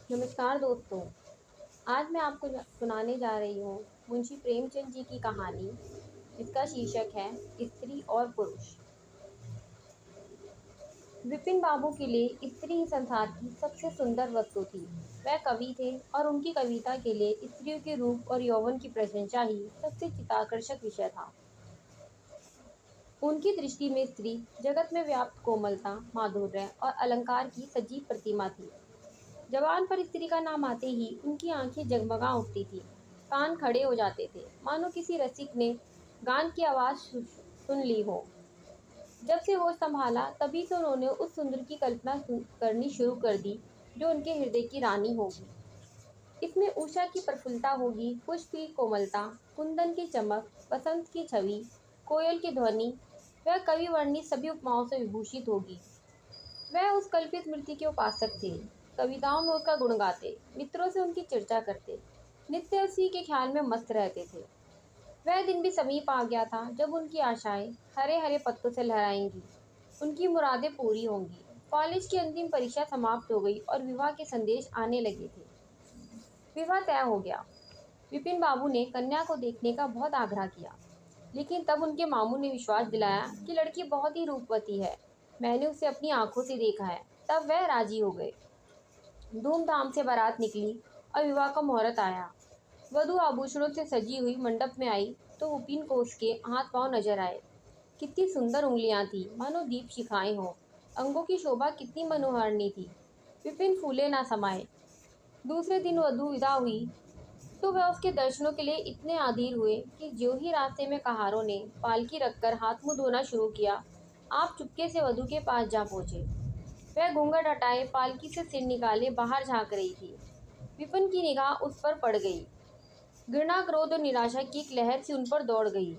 नमस्कार दोस्तों। आज मैं आपको सुनाने जा रही हूँ मुंशी प्रेमचंद जी की कहानी, जिसका शीर्षक है स्त्री और पुरुष। विपिन बाबू के लिए स्त्री ही संसार की सबसे सुंदर वस्तु थी। वह कवि थे और उनकी कविता के लिए स्त्रियों के रूप और यौवन की प्रशंसा ही सबसे चित्ताकर्षक विषय था। उनकी दृष्टि में स्त्री जगत में व्याप्त कोमलता, माधुर्य और अलंकार की सजीव प्रतिमा थी। जबान पर स्त्री का नाम आते ही उनकी आंखें जगमगा उठती थी, कान खड़े हो जाते थे, मानो किसी रसिक ने गान की आवाज सुन ली हो। जब से होश संभाला तभी से उन्होंने उस सुंदर की कल्पना करनी शुरू कर दी जो उनके हृदय की रानी होगी। इसमें उषा की प्रफुल्लता होगी, पुष्प की कोमलता, कुंदन की चमक, बसंत की छवि, कोयल की ध्वनि। वह कवि वर्णित सभी उपमाओं से विभूषित होगी। वह उस कल्पित मूर्ति के उपासक थे। कविताओं में उसका गुण गाते, मित्रों से उनकी चर्चा करते, नित्य उसी के ख्याल में मस्त रहते थे। वह दिन भी समीप आ गया था जब उनकी आशाएं हरे हरे पत्तों से लहराएंगी, उनकी मुरादें पूरी होंगी। कॉलेज की अंतिम परीक्षा समाप्त हो गई और विवाह के संदेश आने लगे थे। विवाह तय हो गया। विपिन बाबू ने कन्या को देखने का बहुत आग्रह किया, लेकिन तब उनके मामू ने विश्वास दिलाया कि लड़की बहुत ही रूपवती है, मैंने उसे अपनी आंखों से देखा है। तब वह राजी हो गए। धूमधाम से बारात निकली और विवाह का मुहूर्त आया। वधू आभूषणों से सजी हुई मंडप में आई तो विपिन को उसके हाथ पांव नजर आए। कितनी सुंदर उंगलियां थी, मानो दीप शिखाएं हो। अंगों की शोभा कितनी मनोहारिणी थी। विपिन फूले ना समाये। दूसरे दिन वधू विदा हुई तो वह उसके दर्शनों के लिए इतने अधीर हुए कि ज्यों ही रास्ते में कहारों ने पालकी रखकर हाथ मुंह धोना शुरू किया, आप चुपके से वधू के पास जा पहुंचे। वह घूंघट हटाए पालकी से सिर निकाले बाहर झांक रही थी। विपिन की निगाह उस पर पड़ गई। घृणा, क्रोध और निराशा की एक लहर सी उन पर दौड़ गई।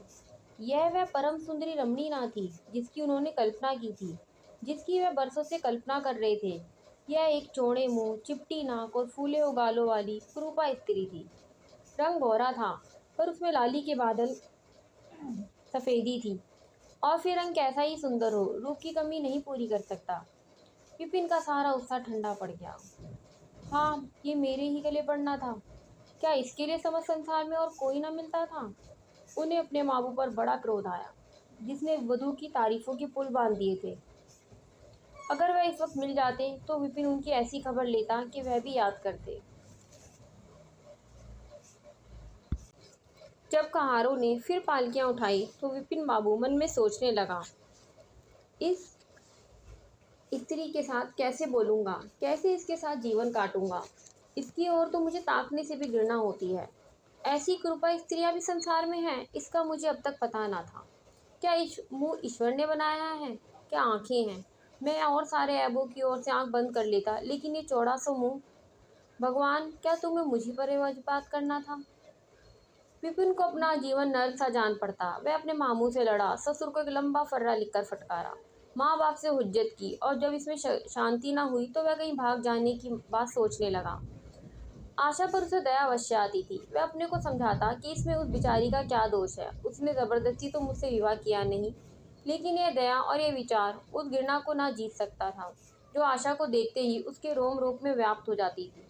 यह वह परम सुंदरी रमणी ना थी जिसकी उन्होंने कल्पना की थी, जिसकी वह बरसों से कल्पना कर रहे थे। यह एक चौड़े मुंह, चिपटी नाक और फूले उगालों वाली कुरूपा स्त्री थी। रंग गोरा था, पर उसमें लाली के बादल सफेदी थी। और फिर रंग कैसा ही सुंदर हो, रूप की कमी नहीं पूरी कर सकता। विपिन का सारा उत्साह ठंडा पड़ गया। हाँ, ये मेरे ही गले पड़ना था। क्या इसके लिए समस्त संसार में और कोई न मिलता था? उन्हें अपने मामू पर बड़ा क्रोध आया, जिसने वधू की तारीफों के पुल बांध दिए थे। अगर वह इस वक्त मिल जाते तो विपिन उनकी ऐसी खबर लेता कि वह भी याद करते। जब कहारों ने फिर पालकियां उठाई तो विपिन बाबू मन में सोचने लगा, इस स्त्री के साथ कैसे बोलूंगा, कैसे इसके साथ जीवन काटूंगा। इसकी ओर तो मुझे ताकने से भी घृणा होती है। ऐसी कृपा स्त्रियां भी संसार में हैं, इसका मुझे अब तक पता ना था। क्या मुंह ईश्वर ने बनाया है? क्या आंखें हैं? मैं और सारे ऐबों की ओर से आंख बंद कर लेता, लेकिन ये चौड़ा सा मुंह। भगवान, क्या तुम्हें मुझी पर वज्रपात करना था? विपिन को अपना जीवन नर्क सा जान पड़ता। वह अपने मामू से लड़ा, ससुर को एक लंबा फर्रा लिखकर फटकारा, माँ बाप से हुज्जत की, और जब इसमें शांति ना हुई तो वह कहीं भाग जाने की बात सोचने लगा। आशा पर उसे दया अवश्य आती थी। वह अपने को समझाता कि इसमें उस बिचारी का क्या दोष है। उसने जबरदस्ती तो मुझसे विवाह किया नहीं, लेकिन यह दया और यह विचार उस घृणा को ना जीत सकता था जो आशा को देखते ही उसके रोम रोम में व्याप्त हो जाती थी।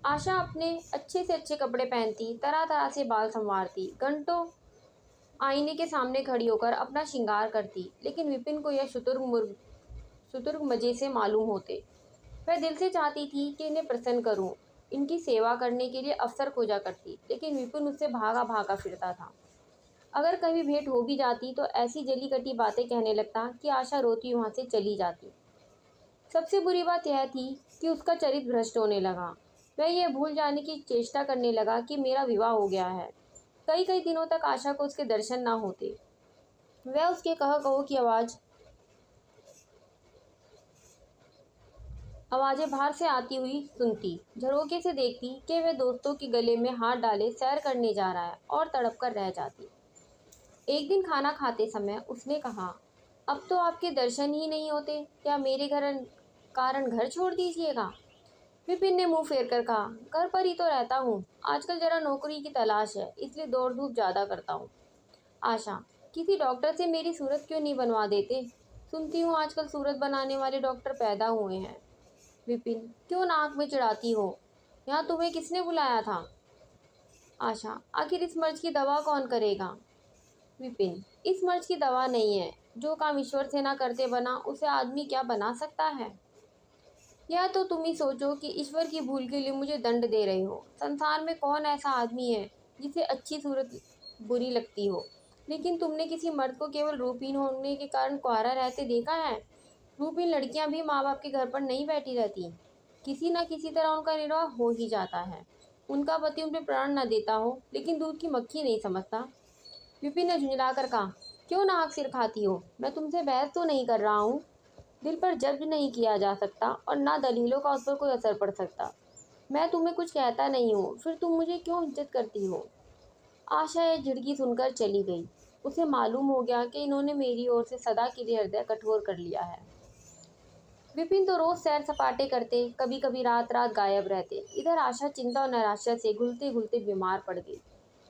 आशा अपने अच्छे से अच्छे कपड़े पहनती, तरह तरह से बाल संवारती, घंटों आईने के सामने खड़ी होकर अपना श्रृंगार करती, लेकिन विपिन को यह शुतुर्ग मजे से मालूम होते। वह दिल से चाहती थी कि इन्हें प्रसन्न करूं, इनकी सेवा करने के लिए अवसर खोजा करती, लेकिन विपिन उससे भागा भागा फिरता था। अगर कभी भेंट हो भी जाती तो ऐसी जली कटी बातें कहने लगता कि आशा रोती वहां से चली जाती। सबसे बुरी बात यह थी कि उसका चरित्र भ्रष्ट होने लगा। वह यह भूल जाने की चेष्टा करने लगा कि मेरा विवाह हो गया है। कई कई दिनों तक आशा को उसके दर्शन ना होते। वह उसके कह कहो की आवाजें बाहर से आती हुई सुनती, झरोके से देखती कि वह दोस्तों के गले में हाथ डाले सैर करने जा रहा है, और तड़प कर रह जाती। एक दिन खाना खाते समय उसने कहा, अब तो आपके दर्शन ही नहीं होते, क्या मेरे कारण घर छोड़ दीजिएगा? विपिन ने मुंह फेर कर कहा, घर पर ही तो रहता हूँ, आजकल जरा नौकरी की तलाश है, इसलिए दौड़ धूप ज्यादा करता हूँ। आशा, किसी डॉक्टर से मेरी सूरत क्यों नहीं बनवा देते? सुनती हूँ आजकल सूरत बनाने वाले डॉक्टर पैदा हुए हैं। विपिन, क्यों नाक में चढ़ाती हो? यहाँ तुम्हें किसने बुलाया था? आशा, आखिर इस मर्ज की दवा कौन करेगा? विपिन, इस मर्ज की दवा नहीं है। जो काम ईश्वर से ना करते बना उसे आदमी क्या बना सकता है? यह तो तुम ही सोचो कि ईश्वर की भूल के लिए मुझे दंड दे रहे हो। संसार में कौन ऐसा आदमी है जिसे अच्छी सूरत बुरी लगती हो? लेकिन तुमने किसी मर्द को केवल रूपहीन होने के कारण कुंवारा रहते देखा है? रूपहीन लड़कियां भी माँ बाप के घर पर नहीं बैठी रहती। किसी न किसी तरह उनका निर्वाह हो ही जाता है। उनका पति उन पर प्राण न देता हो, लेकिन दूध की मक्खी नहीं समझता। विपिन ने झुंझला कर कहा, क्यों नाहक सिर खाती हो? मैं तुमसे बहस तो नहीं कर रहा हूँ। दिल पर जब्र नहीं किया जा सकता और ना दलीलों का उस पर कोई असर पड़ सकता। मैं तुम्हें कुछ कहता नहीं हूँ, फिर तुम मुझे क्यों इज्जत करती हो? आशा यह झिड़की सुनकर चली गई। उसे मालूम हो गया कि इन्होंने मेरी ओर से सदा के लिए हृदय कठोर कर लिया है। विपिन तो रोज सैर सपाटे करते, कभी कभी रात रात गायब रहते। इधर आशा चिंता और निराशा से घुलते घुलते बीमार पड़ गई।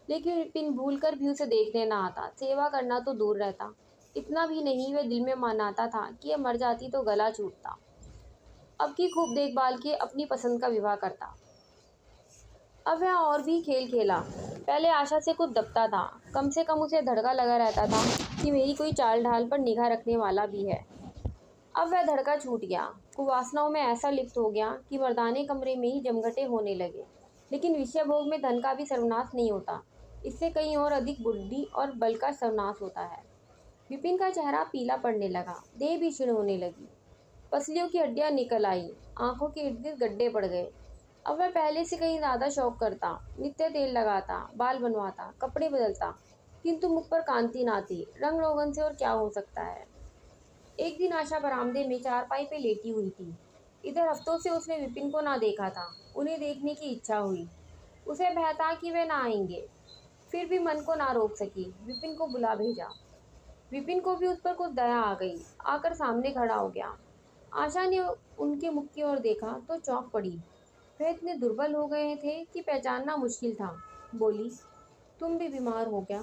लेकिन विपिन भूलकर भी उसे देखने न आता, सेवा करना तो दूर रहता। इतना भी नहीं, वह दिल में मानता था कि यह मर जाती तो गला छूटता। अब की खूब देखभाल के अपनी पसंद का विवाह करता। अब वह और भी खेल खेला। पहले आशा से कुछ दबता था, कम से कम उसे धड़का लगा रहता था कि मेरी कोई चाल ढाल पर निगाह रखने वाला भी है। अब वह धड़का छूट गया। कुवासनाओं में ऐसा लिप्त हो गया कि मर्दाने कमरे में ही जमघटे होने लगे। लेकिन विषय भोग में धन का भी सर्वनाश नहीं होता, इससे कहीं और अधिक बुद्धि और बल का सर्वनाश होता है। विपिन का चेहरा पीला पड़ने लगा, देह भी क्षीण होने लगी, पसलियों की हड्डियां निकल आई, आंखों के इर्द गिर्द गड्ढे पड़ गए। अब वह पहले से कहीं ज्यादा शौक करता, नित्य तेल लगाता, बाल बनवाता, कपड़े बदलता, किंतु मुख पर कांति ना थी। रंग रोगन से और क्या हो सकता है? एक दिन आशा बरामदे में चारपाई पे लेटी हुई थी। इधर हफ्तों से उसने विपिन को ना देखा था। उन्हें देखने की इच्छा हुई। उसे भय था कि वे ना आएंगे, फिर भी मन को ना रोक सकी, विपिन को बुला भेजा। विपिन को भी उस पर कुछ दया आ गई, आकर सामने खड़ा हो गया। आशा ने उनके मुख की ओर देखा तो चौंक पड़ी। वे इतने दुर्बल हो गए थे कि पहचानना मुश्किल था। बोली, तुम भी बीमार हो क्या?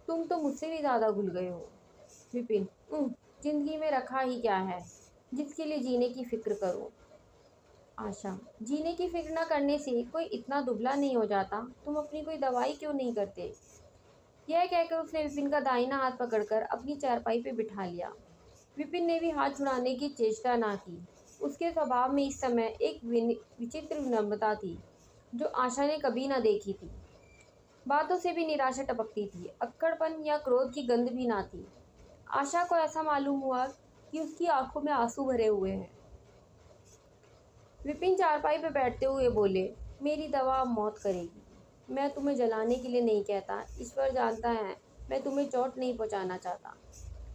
तुम तो मुझसे भी ज्यादा घुल गए हो। विपिन, जिंदगी में रखा ही क्या है जिसके लिए जीने की फिक्र करो? आशा, जीने की फिक्र न करने से कोई इतना दुबला नहीं हो जाता। तुम अपनी कोई दवाई क्यों नहीं करते? यह कहकर उसने विपिन का दाहिना हाथ पकड़कर अपनी चारपाई पे बिठा लिया। विपिन ने भी हाथ छुड़ाने की चेष्टा ना की। उसके स्वभाव में इस समय एक विचित्र विनम्रता थी जो आशा ने कभी न देखी थी। बातों से भी निराशा टपकती थी, अक्कड़पन या क्रोध की गंध भी ना थी। आशा को ऐसा मालूम हुआ कि उसकी आंखों में आंसू भरे हुए हैं। विपिन चारपाई पर बैठते हुए बोले, मेरी दवा अब मौत करेगी। मैं तुम्हें जलाने के लिए नहीं कहता, ईश्वर जानता है मैं तुम्हें चोट नहीं पहुंचाना चाहता।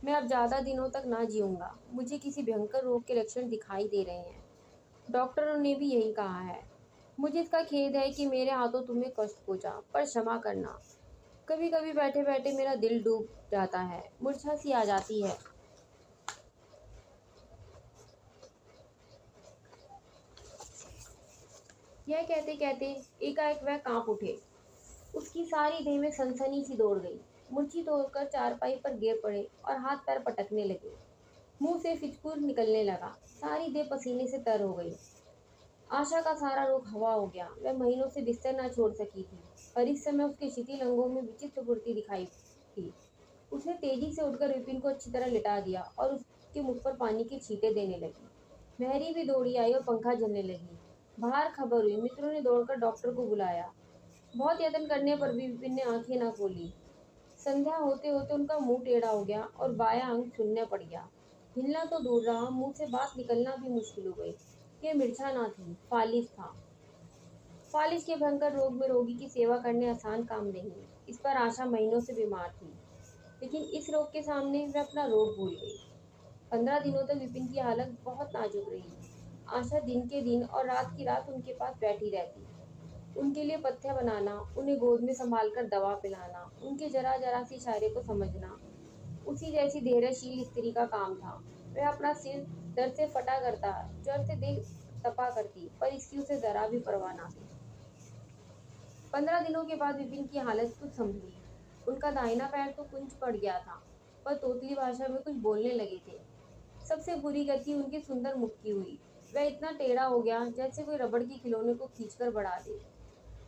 मैं अब ज़्यादा दिनों तक ना जीऊँगा। मुझे किसी भयंकर रोग के लक्षण दिखाई दे रहे हैं। डॉक्टरों ने भी यही कहा है। मुझे इसका खेद है कि मेरे हाथों तुम्हें कष्ट पहुंचा, पर क्षमा करना। कभी कभी बैठे बैठे मेरा दिल डूब जाता है, मूर्छा सी आ जाती है। यह कहते कहते एकाएक वह कांप उठे। उसकी सारी देह में सनसनी सी दौड़ गई। मूर्छित होकर चारपाई पर गिर पड़े और हाथ पैर पटकने लगे। मुंह से फिचकूर निकलने लगा। सारी देह पसीने से तर हो गई। आशा का सारा रुख हवा हो गया। वह महीनों से बिस्तर न छोड़ सकी थी, पर इस समय उसके शिथिल अंगों में विचित्र फुर्ती दिखाई थी। उसने तेजी से उठकर विपिन को अच्छी तरह लिटा दिया और उसके मुख पर पानी के छींटे देने लगी। मेहरी भी दौड़ी आई और पंखा झलने लगी। बाहर खबर हुई, मित्रों ने दौड़कर डॉक्टर को बुलाया। बहुत यत्न करने पर भी विपिन ने आंखें न खोली। संध्या होते होते उनका मुंह टेढ़ा हो गया और बायां अंग शून्य पड़ गया। हिलना तो दूर रहा, मुंह से बात निकलना भी मुश्किल हो गई। यह मिर्छा ना थी, फालिज था। फालिज के भयंकर रोग में रोगी की सेवा करने आसान काम नहीं। इस पर आशा महीनों से बीमार थी, लेकिन इस रोग के सामने वह अपना रोग भूल गई। 15 दिनों तक विपिन की हालत बहुत नाजुक रही। आशा दिन के दिन और रात की रात उनके पास बैठी रहती। उनके लिए पथ्य बनाना, उन्हें गोद में संभालकर दवा पिलाना, उनके जरा जरा सी इशारे को समझना उसी जैसी धैर्यशील स्त्री का काम था। वह अपना सिर दर्द से फटा करता, ज्वर से देह तपा करती, पर इसकी उसे जरा भी परवाह न थी। 15 दिनों के बाद विपिन की हालत कुछ संभली। उनका दाहिना पैर तो कुंज पड़ गया था, पर तोतली भाषा में कुछ बोलने लगे थे। सबसे बुरी गति उनके सुंदर मुख की हुई। वह इतना टेढ़ा हो गया जैसे कोई रबड़ के खिलौने को खींचकर बढ़ा दे।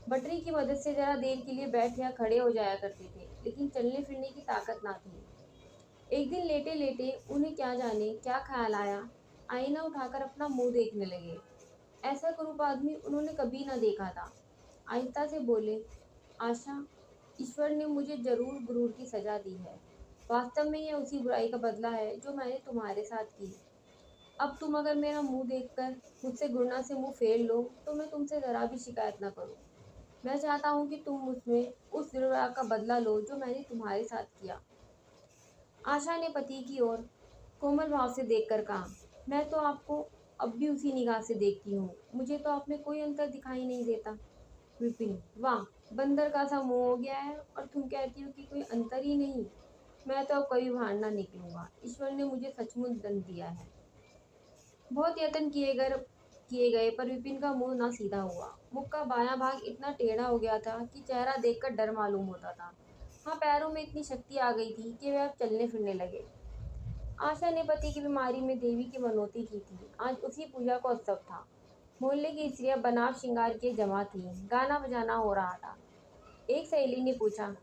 बटरी की मदद से जरा देर के लिए बैठ या खड़े हो जाया करते थे, लेकिन चलने फिरने की ताकत ना थी। एक दिन लेटे लेटे उन्हें क्या जाने क्या ख्याल आया, आईना उठाकर अपना मुंह देखने लगे। ऐसा कुरूप आदमी उन्होंने कभी ना देखा था। आहिस्ता से बोले, आशा, ईश्वर ने मुझे जरूर गुरूर की सजा दी है। वास्तव में यह उसी बुराई का बदला है जो मैंने तुम्हारे साथ की। अब तुम अगर मेरा मुंह देखकर मुझसे घृणा से मुंह फेर लो तो मैं तुमसे जरा भी शिकायत न करूं। मैं चाहता हूं कि तुम मुझमें उस दुर्व्यवहार का बदला लो जो मैंने तुम्हारे साथ किया। आशा ने पति की ओर कोमल भाव से देखकर कहा, मैं तो आपको अब भी उसी निगाह से देखती हूँ। मुझे तो आप में कोई अंतर दिखाई नहीं देता। विपिन, वाह, बंदर का सा मुंह हो गया है और तुम कहती हो कि कोई अंतर ही नहीं। मैं तो अब कभी बाहर ना निकलूंगा। ईश्वर ने मुझे सचमुच दंड दिया है। बहुत यत्न किए गए पर विपिन का मुंह ना सीधा हुआ। मुख का बायां भाग इतना टेढ़ा हो गया था कि चेहरा देखकर डर मालूम होता था। हाँ, पैरों में इतनी शक्ति आ गई थी कि वे अब चलने फिरने लगे। आशा ने पति की बीमारी में देवी की मनौती की थी। आज उसी पूजा का उत्सव था। मोहल्ले की स्त्रियां बनाव श्रृंगार के जमा थी। गाना बजाना हो रहा था। एक सहेली ने पूछा,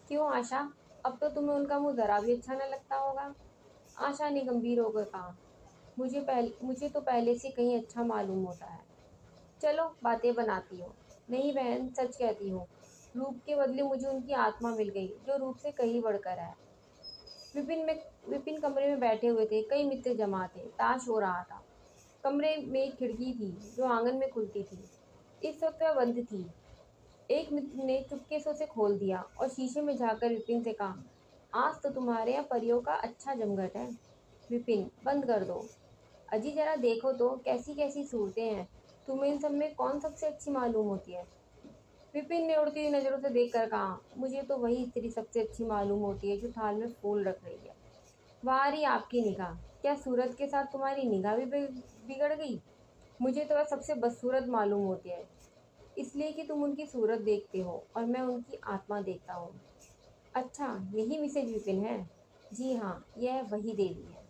क्यों आशा, अब तो तुम्हें उनका मुंह जरा भी अच्छा न लगता होगा। आशा ने गंभीर होकर कहा, मुझे तो पहले से कहीं अच्छा मालूम होता है। चलो बातें बनाती हो। नहीं बहन, सच कहती हूँ, रूप के बदले मुझे उनकी आत्मा मिल गई जो रूप से कहीं बढ़कर है। विपिन कमरे में बैठे हुए थे। कई मित्र जमा थे। ताश हो रहा था। कमरे में एक खिड़की थी जो आंगन में खुलती थी। इस वक्त वह बंद थी। एक मित्र ने चुपके से उसे खोल दिया और शीशे में झांककर विपिन से कहा, आज तो तुम्हारे यहाँ परियों का अच्छा जमघट है। विपिन, बंद कर दो। अजी जरा देखो तो कैसी कैसी सूरतें हैं। तुम्हें इन सब में कौन सबसे अच्छी मालूम होती है। विपिन ने उड़ती हुई नजरों से देखकर कहा, मुझे तो वही स्त्री सबसे अच्छी मालूम होती है जो थाल में फूल रख रही है। वाह रही आपकी निगाह। क्या सूरत के साथ तुम्हारी निगाह भी बिगड़ गई। मुझे तो वह सबसे बदसूरत मालूम होती है, इसलिए कि तुम उनकी सूरत देखते हो और मैं उनकी आत्मा देखता हूँ। अच्छा, यही मिसेज विपिन है। जी हाँ, यह वही देवी है।